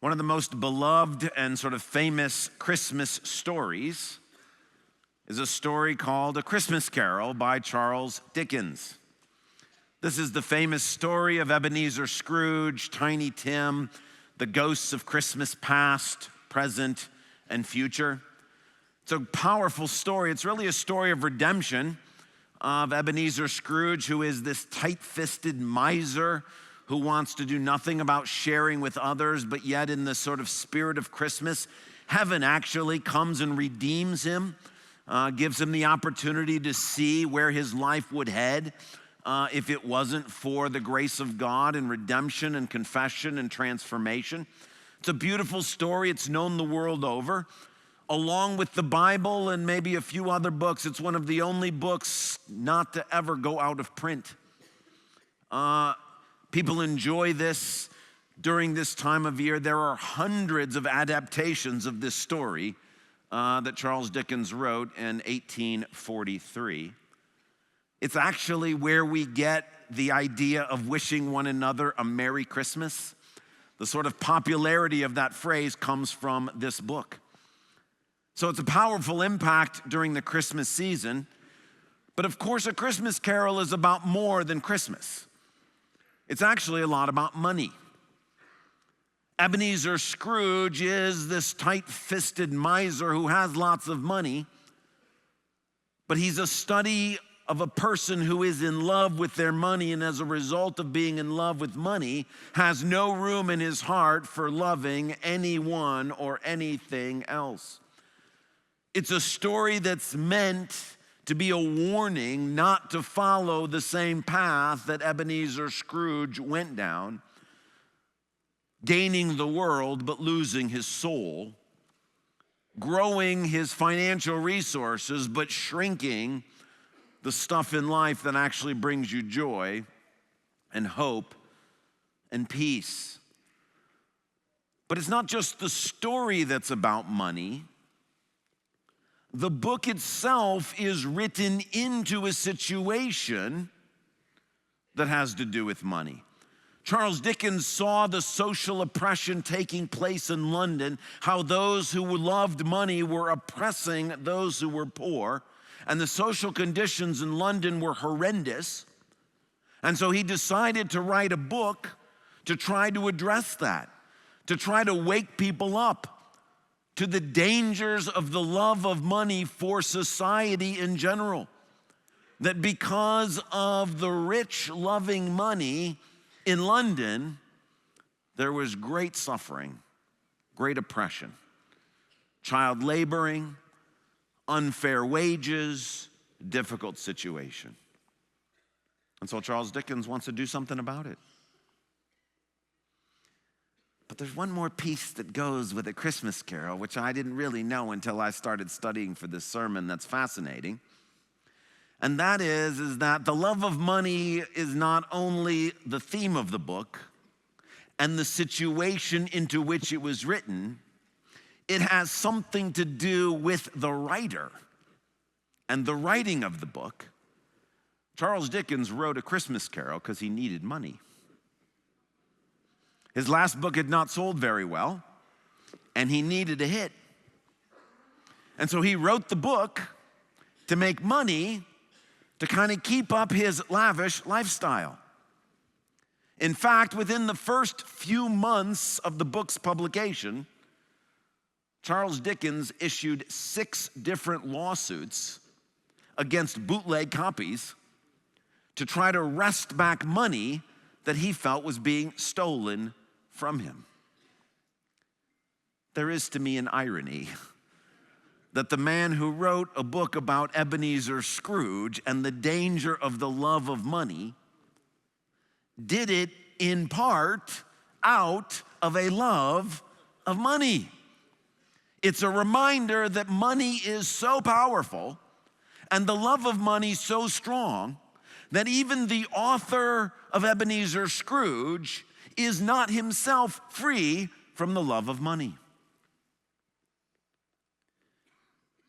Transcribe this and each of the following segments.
One of the most beloved and sort of famous Christmas stories is a story called A Christmas Carol by Charles Dickens. This is the famous story of Ebenezer Scrooge, Tiny Tim, the ghosts of Christmas past, present, and future. It's a powerful story. It's really a story of redemption of Ebenezer Scrooge, who is this tight-fisted miser who wants to do nothing about sharing with others, but yet in the sort of spirit of Christmas, heaven actually comes and redeems him, gives him the opportunity to see where his life would head if it wasn't for the grace of God and redemption and confession and transformation. It's a beautiful story. It's known the world over. Along with the Bible and maybe a few other books, it's one of the only books not to ever go out of print. People enjoy this during this time of year. There are hundreds of adaptations of this story that Charles Dickens wrote in 1843. It's actually where we get the idea of wishing one another a Merry Christmas. The sort of popularity of that phrase comes from this book. So it's a powerful impact during the Christmas season. But of course, A Christmas Carol is about more than Christmas. It's actually a lot about money. Ebenezer Scrooge is this tight-fisted miser who has lots of money, but he's a study of a person who is in love with their money, and as a result of being in love with money, has no room in his heart for loving anyone or anything else. It's a story that's meant to be a warning not to follow the same path that Ebenezer Scrooge went down, gaining the world but losing his soul, growing his financial resources but shrinking the stuff in life that actually brings you joy and hope and peace. But it's not just the story that's about money. The book itself is written into a situation that has to do with money. Charles Dickens saw the social oppression taking place in London, how those who loved money were oppressing those who were poor, and the social conditions in London were horrendous. And so he decided to write a book to try to address that, to try to wake people up to the dangers of the love of money for society in general. That because of the rich loving money in London, there was great suffering, great oppression, child laboring, unfair wages, difficult situation. And so Charles Dickens wants to do something about it. But there's one more piece that goes with A Christmas Carol, which I didn't really know until I started studying for this sermon. That's fascinating. And that is that the love of money is not only the theme of the book and the situation into which it was written, it has something to do with the writer and the writing of the book. Charles Dickens wrote A Christmas Carol because he needed money. His last book had not sold very well, and he needed a hit. And so he wrote the book to make money to kind of keep up his lavish lifestyle. In fact, within the first few months of the book's publication, Charles Dickens issued 6 different lawsuits against bootleg copies to try to wrest back money that he felt was being stolen from him. There is to me an irony that the man who wrote a book about Ebenezer Scrooge and the danger of the love of money did it in part out of a love of money. It's a reminder that money is so powerful and the love of money so strong that even the author of Ebenezer Scrooge is not himself free from the love of money.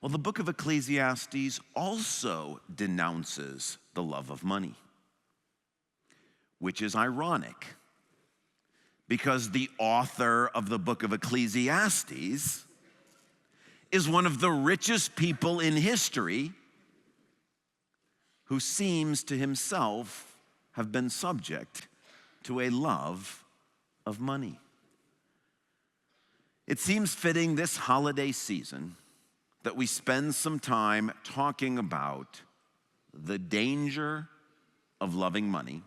Well, the book of Ecclesiastes also denounces the love of money, which is ironic because the author of the book of Ecclesiastes is one of the richest people in history who seems to himself have been subject to a love of money. It seems fitting this holiday season that we spend some time talking about the danger of loving money,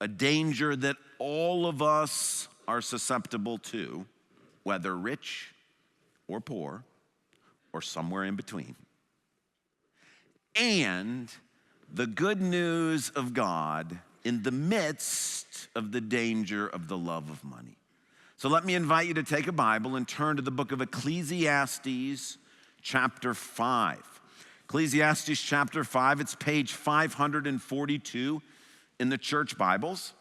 a danger that all of us are susceptible to, whether rich or poor or somewhere in between, and the good news of God in the midst of the danger of the love of money. So let me invite you to take a Bible and turn to the book of Ecclesiastes, chapter 5. Ecclesiastes chapter 5, it's page 542 in the church Bibles.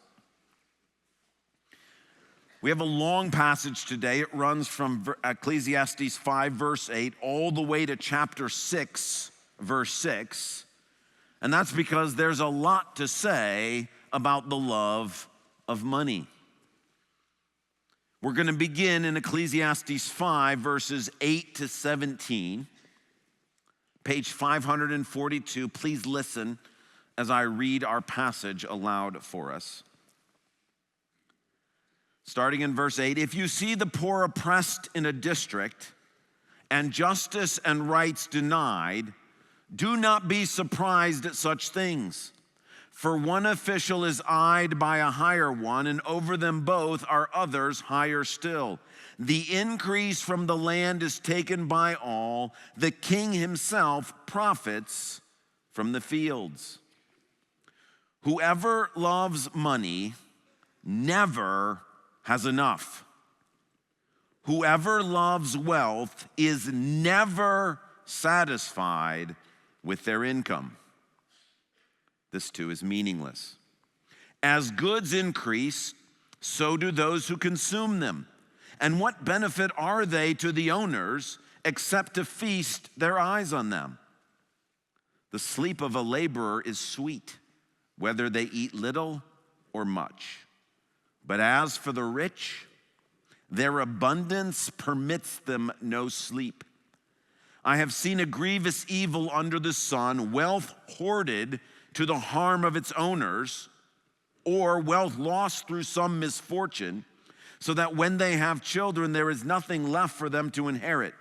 We have a long passage today. It runs from Ecclesiastes 5, verse 8, all the way to chapter 6, verse 6. And that's because there's a lot to say about the love of money. We're going to begin in Ecclesiastes 5, verses 8 to 17, page 542. Please listen as I read our passage aloud for us. Starting in verse 8, if you see the poor oppressed in a district and justice and rights denied, do not be surprised at such things. For one official is eyed by a higher one, and over them both are others higher still. The increase from the land is taken by all. The king himself profits from the fields. Whoever loves money never has enough. Whoever loves wealth is never satisfied with their income. This too is meaningless. As goods increase, so do those who consume them. And what benefit are they to the owners except to feast their eyes on them? The sleep of a laborer is sweet, whether they eat little or much. But as for the rich, their abundance permits them no sleep. I have seen a grievous evil under the sun, wealth hoarded to the harm of its owners, or wealth lost through some misfortune, so that when they have children, there is nothing left for them to inherit.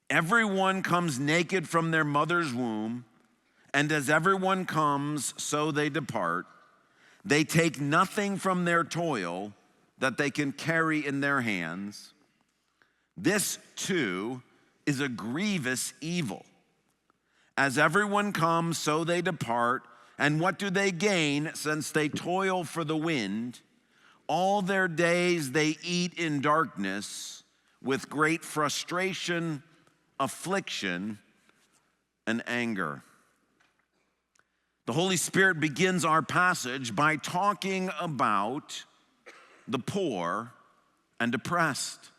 Everyone comes naked from their mother's womb, and as everyone comes, so they depart. They take nothing from their toil that they can carry in their hands. This too is a grievous evil. As everyone comes, so they depart. And what do they gain since they toil for the wind? All their days they eat in darkness with great frustration, affliction, and anger. The Holy Spirit begins our passage by talking about the poor and oppressed.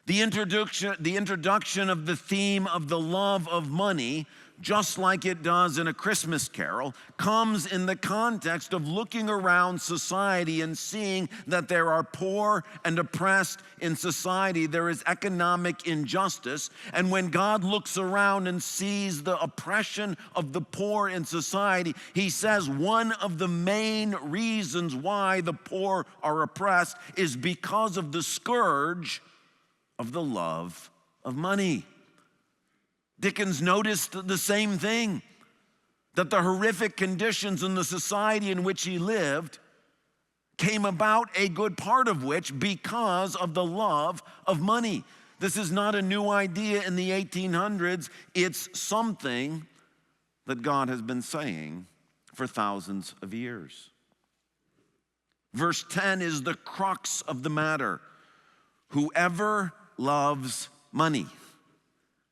The introduction of the theme of the love of money, just like it does in A Christmas Carol, comes in the context of looking around society and seeing that there are poor and oppressed in society. There is economic injustice. And when God looks around and sees the oppression of the poor in society, he says one of the main reasons why the poor are oppressed is because of the scourge of the love of money. Dickens noticed the same thing, that the horrific conditions in the society in which he lived came about, a good part of which because of the love of money. This is not a new idea in the 1800s. It's something that God has been saying for thousands of years. Verse 10 is the crux of the matter. Whoever loves money.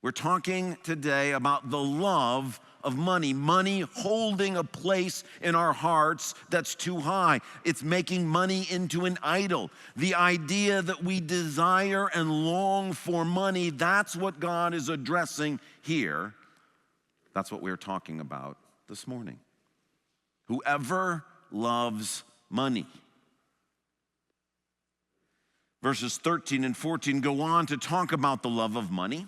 We're talking today about the love of money. Money holding a place in our hearts that's too high. It's making money into an idol. The idea that we desire and long for money, that's what God is addressing here. That's what we're talking about this morning. Whoever loves money. Verses 13 and 14 go on to talk about the love of money.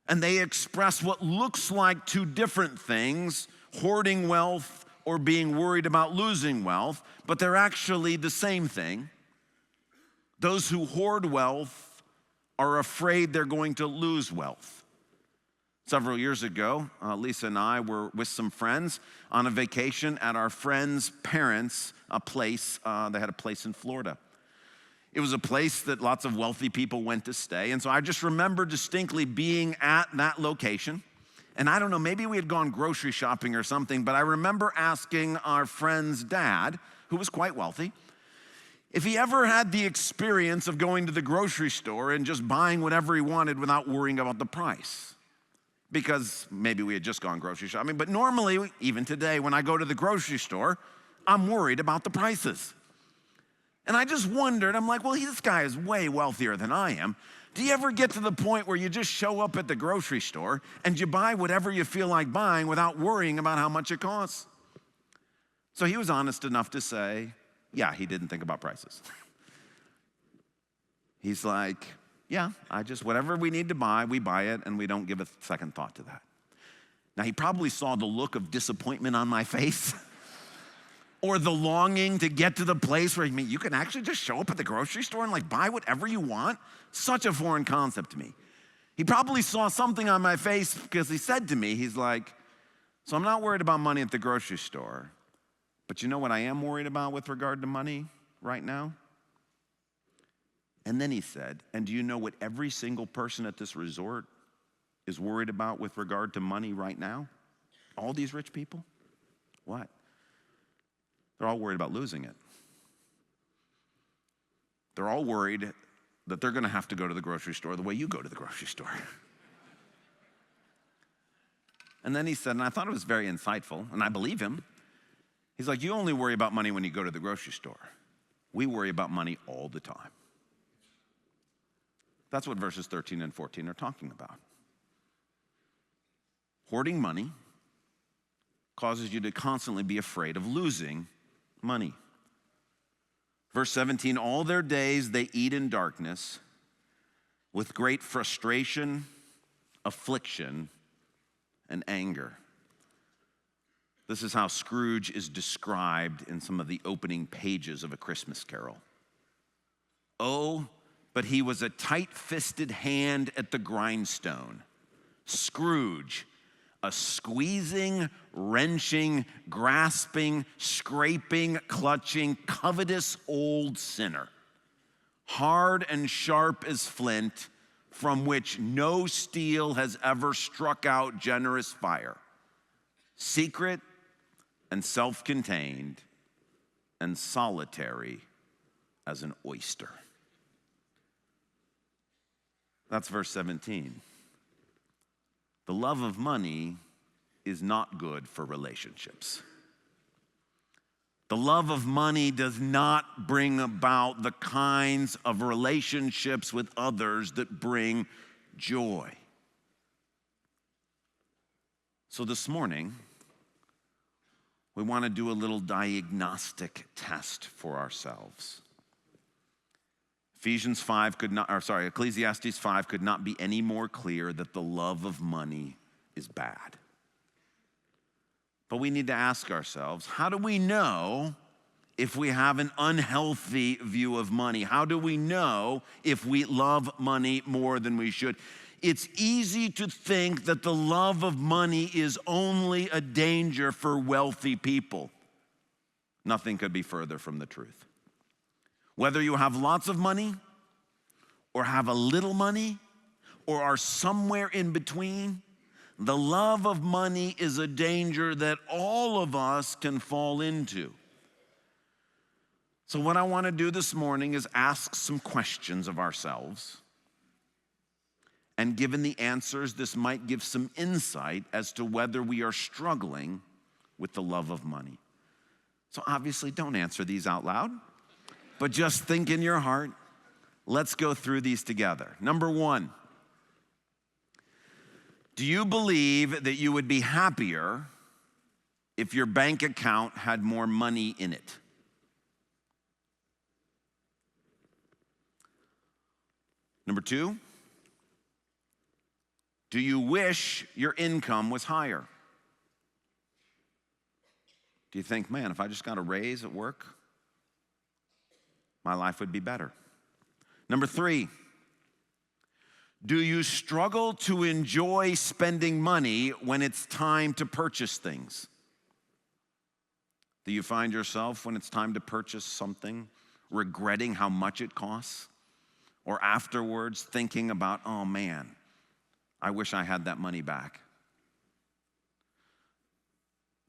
And they express what looks like two different things, hoarding wealth or being worried about losing wealth, but they're actually the same thing. Those who hoard wealth are afraid they're going to lose wealth. Several years ago, Lisa and I were with some friends on a vacation at our friend's parents' place. They had a place in Florida. It was a place that lots of wealthy people went to stay. And so I just remember distinctly being at that location. And I don't know, maybe we had gone grocery shopping or something, but I remember asking our friend's dad, who was quite wealthy, if he ever had the experience of going to the grocery store and just buying whatever he wanted without worrying about the price. Because maybe we had just gone grocery shopping, but normally, even today, when I go to the grocery store, I'm worried about the prices. And I just wondered, I'm like, well, this guy is way wealthier than I am. Do you ever get to the point where you just show up at the grocery store and you buy whatever you feel like buying without worrying about how much it costs? So he was honest enough to say, yeah, he didn't think about prices. He's like, yeah, whatever we need to buy, we buy it, and we don't give a second thought to that. Now, he probably saw the look of disappointment on my face or the longing to get to the place where you can actually just show up at the grocery store and buy whatever you want. Such a foreign concept to me. He probably saw something on my face because he said to me, he's like, so I'm not worried about money at the grocery store, but you know what I am worried about with regard to money right now? And then he said, and do you know what every single person at this resort is worried about with regard to money right now? All these rich people? What? They're all worried about losing it. They're all worried that they're going to have to go to the grocery store the way you go to the grocery store. And then he said, and I thought it was very insightful, and I believe him. He's like, you only worry about money when you go to the grocery store. We worry about money all the time. That's what verses 13 and 14 are talking about. Hoarding money causes you to constantly be afraid of losing money. Verse 17, all their days they eat in darkness with great frustration, affliction, and anger. This is how Scrooge is described in some of the opening pages of A Christmas Carol. Oh, but he was a tight-fisted hand at the grindstone. Scrooge, a squeezing, wrenching, grasping, scraping, clutching, covetous old sinner, hard and sharp as flint, from which no steel has ever struck out generous fire, secret and self-contained and solitary as an oyster. That's verse 17. The love of money is not good for relationships. The love of money does not bring about the kinds of relationships with others that bring joy. So this morning, we want to do a little diagnostic test for ourselves. Ecclesiastes 5 could not be any more clear that the love of money is bad. But we need to ask ourselves, how do we know if we have an unhealthy view of money? How do we know if we love money more than we should? It's easy to think that the love of money is only a danger for wealthy people. Nothing could be further from the truth. Whether you have lots of money or have a little money or are somewhere in between, the love of money is a danger that all of us can fall into. So what I want to do this morning is ask some questions of ourselves. And given the answers, this might give some insight as to whether we are struggling with the love of money. So obviously, don't answer these out loud, but just think in your heart. Let's go through these together. Number one, do you believe that you would be happier if your bank account had more money in it? Number 2, do you wish your income was higher? Do you think, man, if I just got a raise at work, my life would be better? Number 3, do you struggle to enjoy spending money when it's time to purchase things? Do you find yourself, when it's time to purchase something, regretting how much it costs? Or afterwards thinking about, oh man, I wish I had that money back?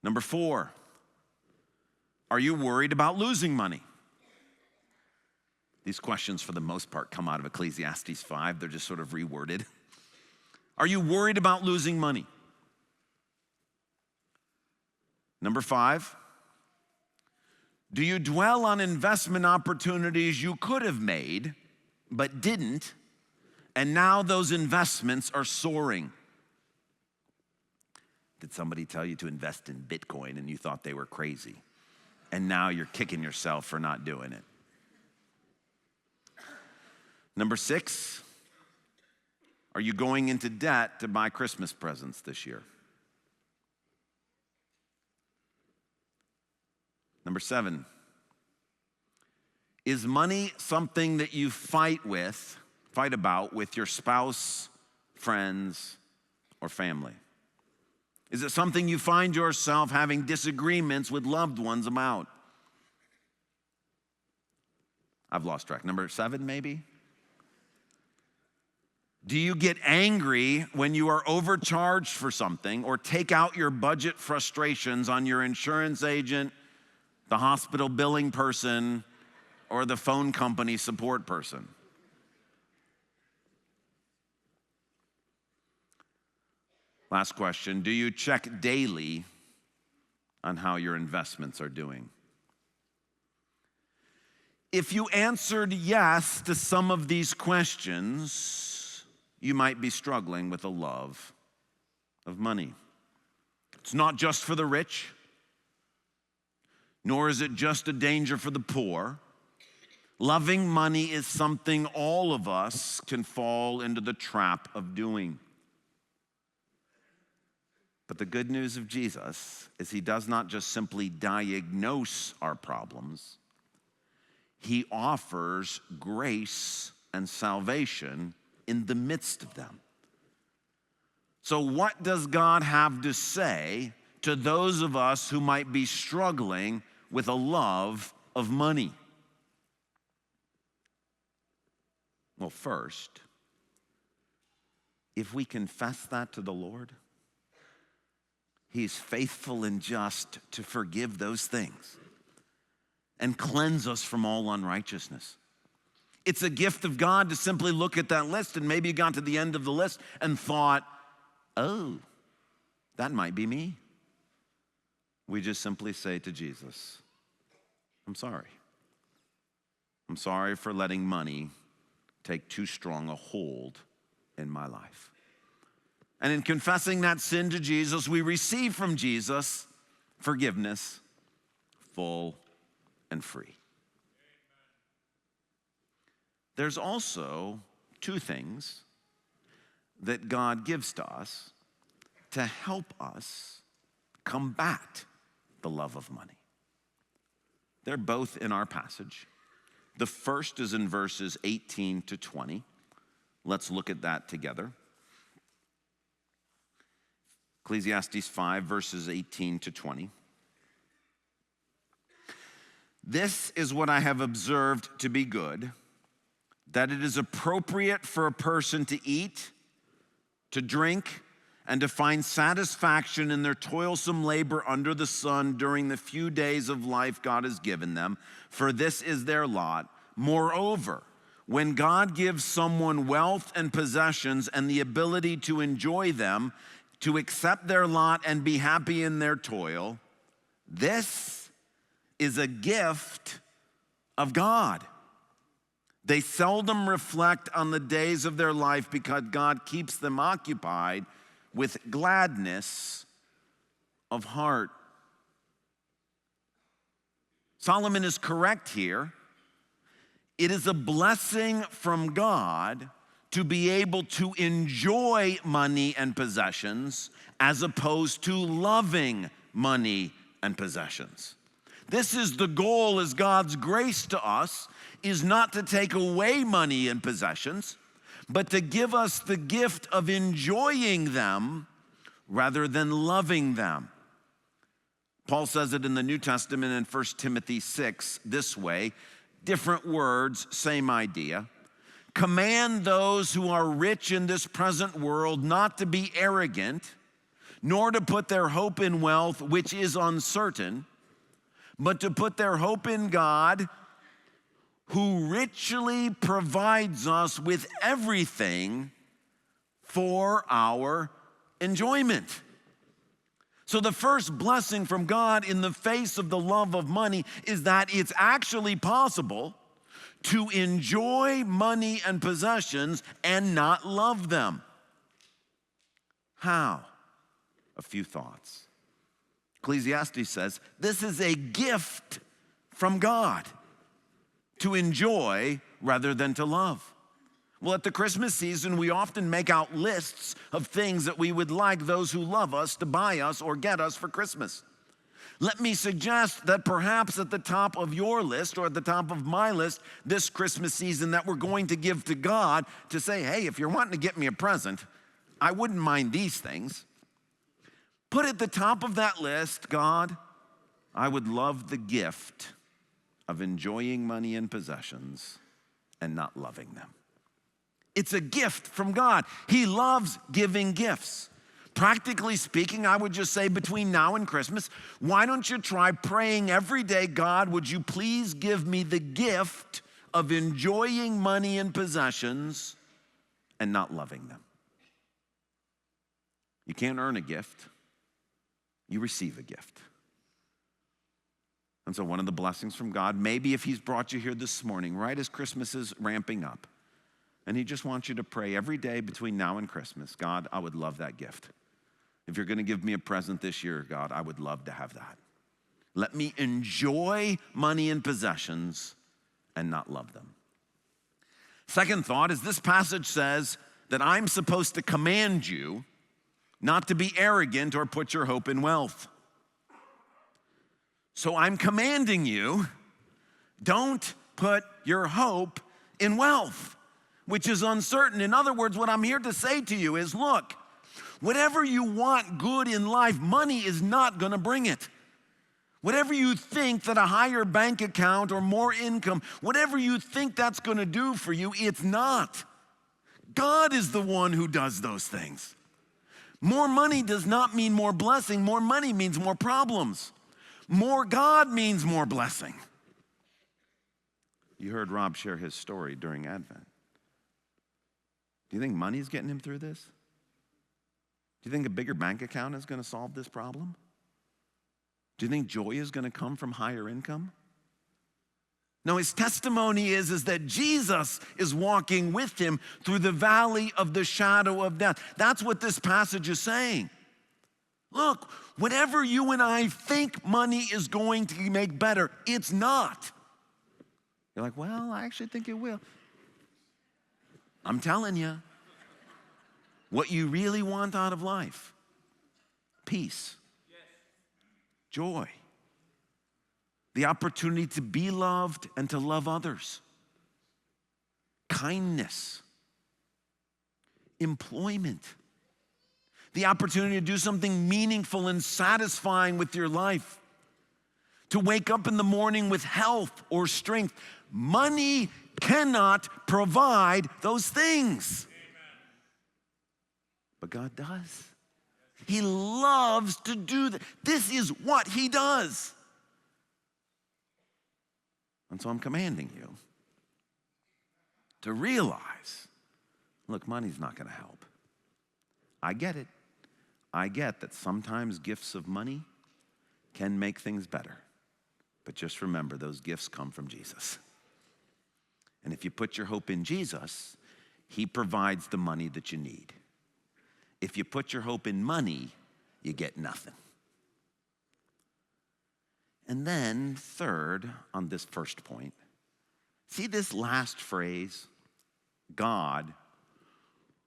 Number 4, are you worried about losing money? These questions, for the most part, come out of Ecclesiastes 5. They're just sort of reworded. Are you worried about losing money? Number 5, do you dwell on investment opportunities you could have made but didn't, and now those investments are soaring? Did somebody tell you to invest in Bitcoin and you thought they were crazy, and now you're kicking yourself for not doing it? Number 6, are you going into debt to buy Christmas presents this year? Number 7, is money something that you fight about with your spouse, friends, or family? Is it something you find yourself having disagreements with loved ones about? I've lost track. Number 7, maybe? Do you get angry when you are overcharged for something, or take out your budget frustrations on your insurance agent, the hospital billing person, or the phone company support person? Last question, do you check daily on how your investments are doing? If you answered yes to some of these questions, you might be struggling with a love of money. It's not just for the rich, nor is it just a danger for the poor. Loving money is something all of us can fall into the trap of doing. But the good news of Jesus is he does not just simply diagnose our problems. He offers grace and salvation in the midst of them. So what does God have to say to those of us who might be struggling with a love of money? Well, first, if we confess that to the Lord, he's faithful and just to forgive those things and cleanse us from all unrighteousness. It's a gift of God to simply look at that list, and maybe you got to the end of the list and thought, oh, that might be me. We just simply say to Jesus, I'm sorry. I'm sorry for letting money take too strong a hold in my life. And in confessing that sin to Jesus, we receive from Jesus forgiveness, full and free. There's also 2 things that God gives to us to help us combat the love of money. They're both in our passage. The first is in verses 18 to 20. Let's look at that together. Ecclesiastes 5, verses 18 to 20. This is what I have observed to be good, that it is appropriate for a person to eat, to drink, and to find satisfaction in their toilsome labor under the sun during the few days of life God has given them, for this is their lot. Moreover, when God gives someone wealth and possessions and the ability to enjoy them, to accept their lot and be happy in their toil, this is a gift of God. They seldom reflect on the days of their life because God keeps them occupied with gladness of heart. Solomon is correct here. It is a blessing from God to be able to enjoy money and possessions as opposed to loving money and possessions. This is the goal, as God's grace to us is not to take away money and possessions, but to give us the gift of enjoying them rather than loving them. Paul says it in the New Testament in 1 Timothy 6 this way, different words, same idea. Command those who are rich in this present world not to be arrogant, nor to put their hope in wealth, which is uncertain, but to put their hope in God, who richly provides us with everything for our enjoyment. So the first blessing from God in the face of the love of money is that it's actually possible to enjoy money and possessions and not love them. How? A few thoughts. Ecclesiastes says, this is a gift from God to enjoy rather than to love. Well, at the Christmas season, we often make out lists of things that we would like those who love us to buy us or get us for Christmas. Let me suggest that perhaps at the top of your list or at the top of my list this Christmas season that we're going to give to God to say, hey, if you're wanting to get me a present, I wouldn't mind these things. Put at the top of that list, God, I would love the gift of enjoying money and possessions and not loving them. It's a gift from God. He loves giving gifts. Practically speaking, I would just say between now and Christmas, why don't you try praying every day, God, would you please give me the gift of enjoying money and possessions and not loving them? You can't earn a gift. You receive a gift. And so one of the blessings from God, maybe if he's brought you here this morning, right as Christmas is ramping up, and he just wants you to pray every day between now and Christmas, God, I would love that gift. If you're going to give me a present this year, God, I would love to have that. Let me enjoy money and possessions and not love them. Second thought is this passage says that I'm supposed to command you not to be arrogant or put your hope in wealth. So I'm commanding you, don't put your hope in wealth, which is uncertain. In other words, what I'm here to say to you is, look, whatever you want good in life, money is not going to bring it. Whatever you think that a higher bank account or more income, whatever you think that's going to do for you, it's not. God is the one who does those things. More money does not mean more blessing. More money means more problems. More God means more blessing. You heard Rob share his story during Advent. Do you think money's getting him through this? Do you think a bigger bank account is going to solve this problem? Do you think joy is going to come from higher income? No, his testimony is that Jesus is walking with him through the valley of the shadow of death. That's what this passage is saying. Look, whatever you and I think money is going to make better, it's not. You're like, well, I actually think it will. I'm telling you, what you really want out of life, peace, joy, the opportunity to be loved and to love others, kindness, employment, the opportunity to do something meaningful and satisfying with your life, to wake up in the morning with health or strength. Money cannot provide those things. But God does. He loves to do that. This is what he does. And so I'm commanding you to realize, look, money's not going to help. I get it. I get that sometimes gifts of money can make things better. But just remember, those gifts come from Jesus. And if you put your hope in Jesus, he provides the money that you need. If you put your hope in money, you get nothing. And then third, on this first point, see this last phrase, God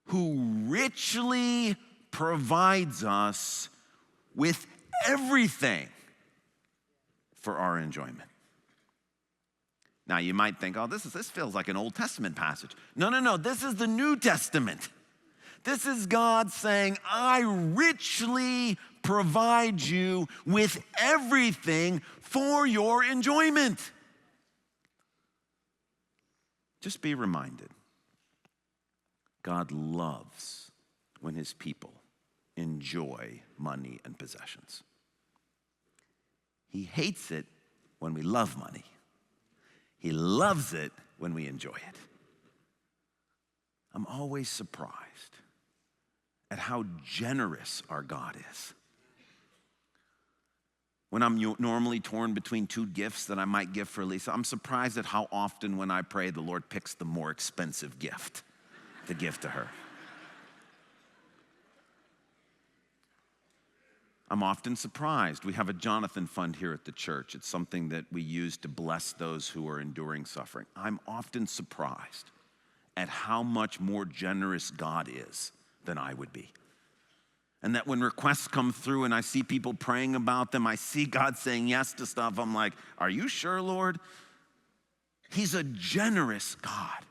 who richly provides us with everything for our enjoyment. Now you might think, oh, this feels like an Old Testament passage. No, this is the New Testament. This is God saying, I richly provide you with everything for your enjoyment. Just be reminded, God loves when his people enjoy money and possessions. He hates it when we love money. He loves it when we enjoy it. I'm always surprised at how generous our God is. When I'm normally torn between two gifts that I might give for Lisa, I'm surprised at how often when I pray, the Lord picks the more expensive gift to give to her. I'm often surprised. We have a Jonathan Fund here at the church. It's something that we use to bless those who are enduring suffering. I'm often surprised at how much more generous God is than I would be. And that when requests come through and I see people praying about them, I see God saying yes to stuff, I'm like, are you sure, Lord? He's a generous God.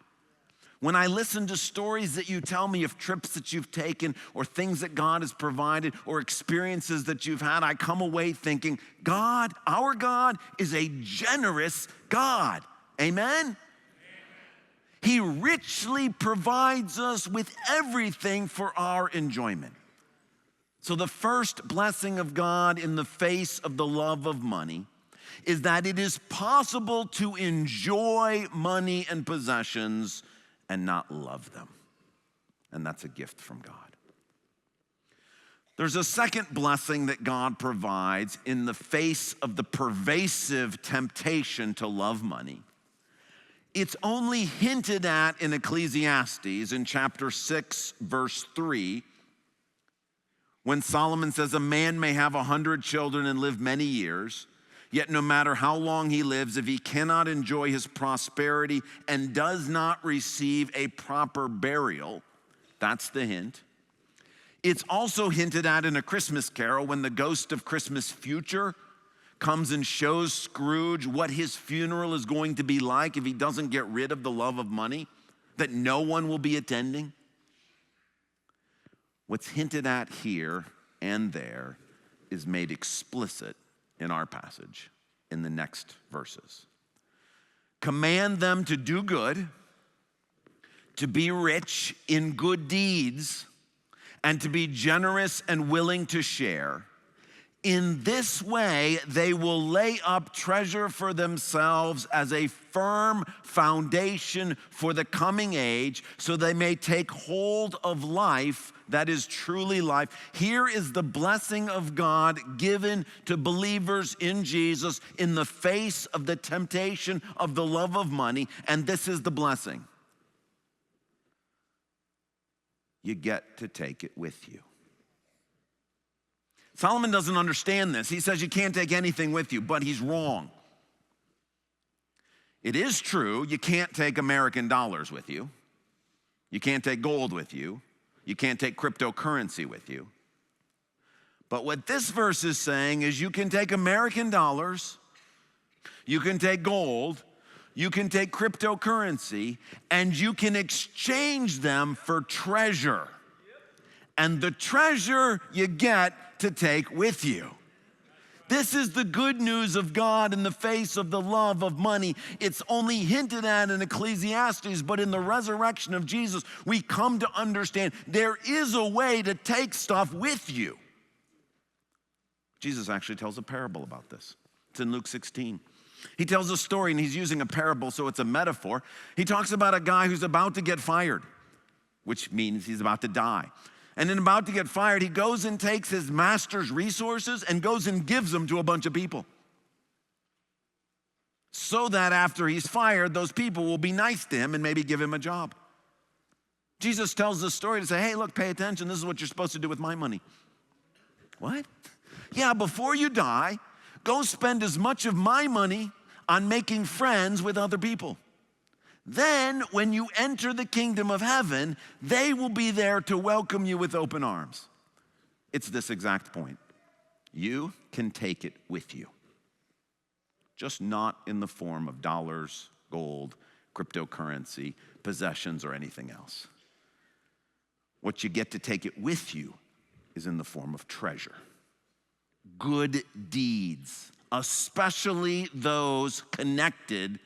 When I listen to stories that you tell me of trips that you've taken or things that God has provided or experiences that you've had, I come away thinking, God, our God is a generous God. Amen? He richly provides us with everything for our enjoyment. So the first blessing of God in the face of the love of money is that it is possible to enjoy money and possessions and not love them. And that's a gift from God. There's a second blessing that God provides in the face of the pervasive temptation to love money. It's only hinted at in Ecclesiastes in chapter 6, verse 3, when Solomon says, a man may have 100 children and live many years, yet no matter how long he lives, if he cannot enjoy his prosperity and does not receive a proper burial, that's the hint. It's also hinted at in A Christmas Carol when the ghost of Christmas future comes and shows Scrooge what his funeral is going to be like if he doesn't get rid of the love of money, that no one will be attending. What's hinted at here and there is made explicit in our passage in the next verses. Command them to do good, to be rich in good deeds, and to be generous and willing to share. In this way, they will lay up treasure for themselves as a firm foundation for the coming age, so they may take hold of life that is truly life. Here is the blessing of God given to believers in Jesus in the face of the temptation of the love of money, and this is the blessing. You get to take it with you. Solomon doesn't understand this. He says you can't take anything with you, but he's wrong. It is true, you can't take American dollars with you. You can't take gold with you. You can't take cryptocurrency with you. But what this verse is saying is you can take American dollars, you can take gold, you can take cryptocurrency, and you can exchange them for treasure. And the treasure you get to take with you. This is the good news of God in the face of the love of money. It's only hinted at in Ecclesiastes, but in the resurrection of Jesus, we come to understand there is a way to take stuff with you. Jesus actually tells a parable about this. It's in Luke 16. He tells a story, and he's using a parable, so it's a metaphor. He talks about a guy who's about to get fired, which means he's about to die. And then about to get fired, he goes and takes his master's resources and goes and gives them to a bunch of people. So that after he's fired, those people will be nice to him and maybe give him a job. Jesus tells this story to say, hey, look, pay attention. This is what you're supposed to do with my money. What? Yeah, before you die, go spend as much of my money on making friends with other people. Then when you enter the kingdom of heaven, they will be there to welcome you with open arms. It's this exact point. You can take it with you, just not in the form of dollars, gold, cryptocurrency, possessions, or anything else. What you get to take it with you is in the form of treasure. Good deeds, especially those connected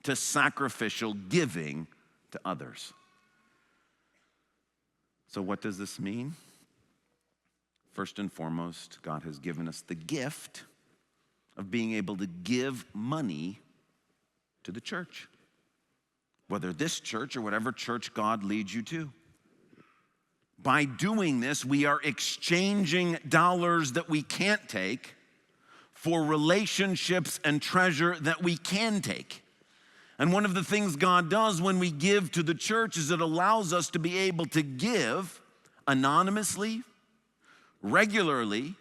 to sacrificial giving to others. So what does this mean? First and foremost, God has given us the gift of being able to give money to the church, whether this church or whatever church God leads you to. By doing this, we are exchanging dollars that we can't take for relationships and treasure that we can take. And one of the things God does when we give to the church is it allows us to be able to give anonymously, regularly,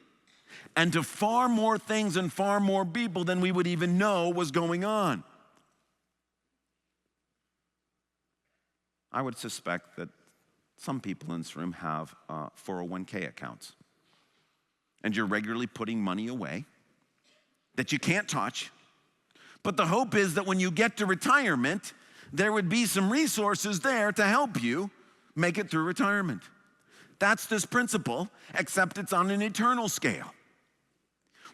and to far more things and far more people than we would even know was going on. I would suspect that some people in this room have 401k accounts, and you're regularly putting money away that you can't touch. But the hope is that when you get to retirement, there would be some resources there to help you make it through retirement. That's this principle, except it's on an eternal scale.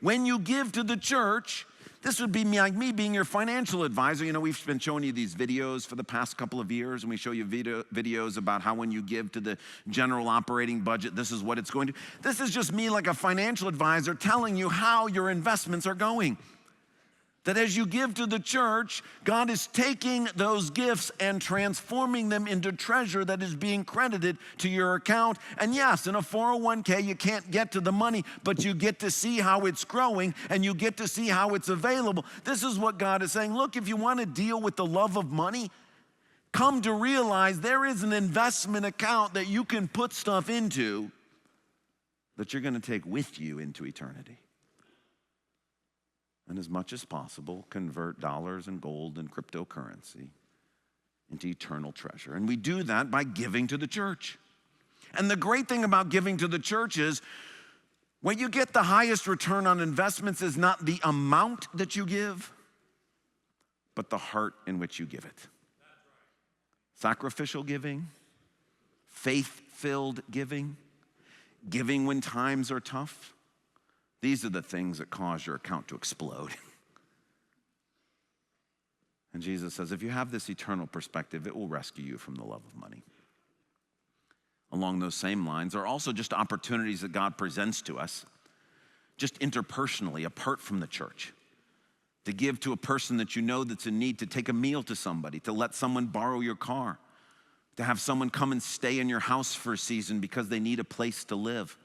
When you give to the church, this would be like me being your financial advisor. You know, we've been showing you these videos for the past couple of years, and we show you videos about how when you give to the general operating budget, this is what it's going to. This is just me like a financial advisor telling you how your investments are going. That as you give to the church, God is taking those gifts and transforming them into treasure that is being credited to your account. And yes, in a 401k, you can't get to the money, but you get to see how it's growing and you get to see how it's available. This is what God is saying. Look, if you want to deal with the love of money, come to realize there is an investment account that you can put stuff into that you're going to take with you into eternity. And as much as possible, convert dollars and gold and cryptocurrency into eternal treasure. And we do that by giving to the church. And the great thing about giving to the church is when you get the highest return on investments is not the amount that you give, but the heart in which you give it. Sacrificial giving, faith-filled giving, giving when times are tough. These are the things that cause your account to explode. And Jesus says, if you have this eternal perspective, it will rescue you from the love of money. Along those same lines are also just opportunities that God presents to us, just interpersonally, apart from the church. To give to a person that you know that's in need, to take a meal to somebody, to let someone borrow your car, to have someone come and stay in your house for a season because they need a place to live.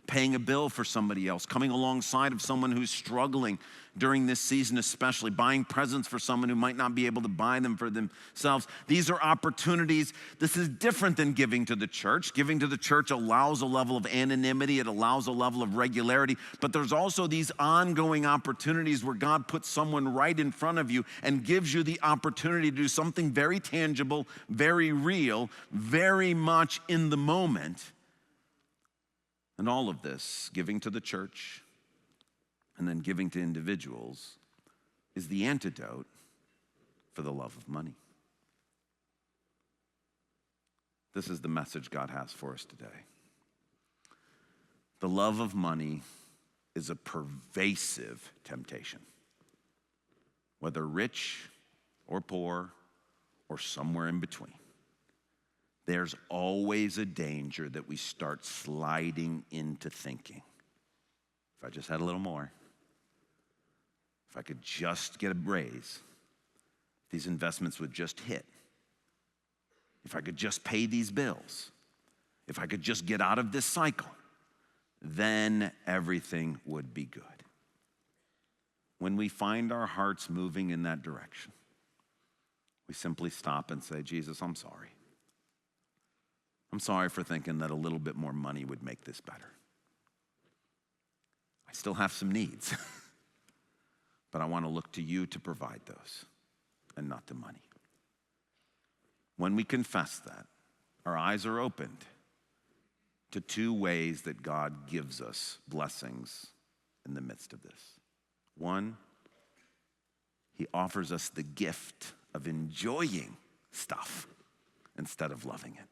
Paying a bill for somebody else, coming alongside of someone who's struggling during this season, especially buying presents for someone who might not be able to buy them for themselves. These are opportunities. This is different than giving to the church. Giving to the church allows a level of anonymity. It allows a level of regularity. But there's also these ongoing opportunities where God puts someone right in front of you and gives you the opportunity to do something very tangible, very real, very much in the moment. And all of this, giving to the church and then giving to individuals, is the antidote for the love of money. This is the message God has for us today. The love of money is a pervasive temptation. Whether rich or poor or somewhere in between. There's always a danger that we start sliding into thinking, if I just had a little more, if I could just get a raise, these investments would just hit, if I could just pay these bills, if I could just get out of this cycle, then everything would be good. When we find our hearts moving in that direction, we simply stop and say, Jesus, I'm sorry. I'm sorry for thinking that a little bit more money would make this better. I still have some needs, but I want to look to you to provide those and not to money. when we confess that, our eyes are opened to two ways that God gives us blessings in the midst of this. One, he offers us the gift of enjoying stuff instead of loving it.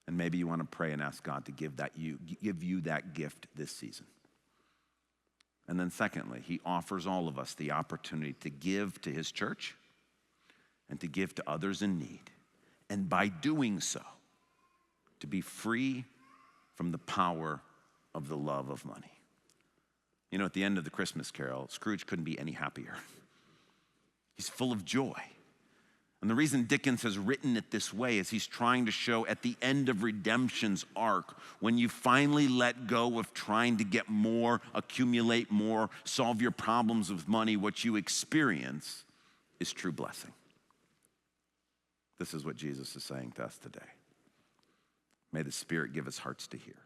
And maybe you want to pray and ask God to give you that gift this season. And then secondly, he offers all of us the opportunity to give to his church and to give to others in need. And by doing so, to be free from the power of the love of money. You know, at the end of the Christmas Carol, Scrooge couldn't be any happier. He's full of joy. And the reason Dickens has written it this way is he's trying to show at the end of redemption's arc, when you finally let go of trying to get more, accumulate more, solve your problems with money, what you experience is true blessing. This is what Jesus is saying to us today. May the Spirit give us hearts to hear.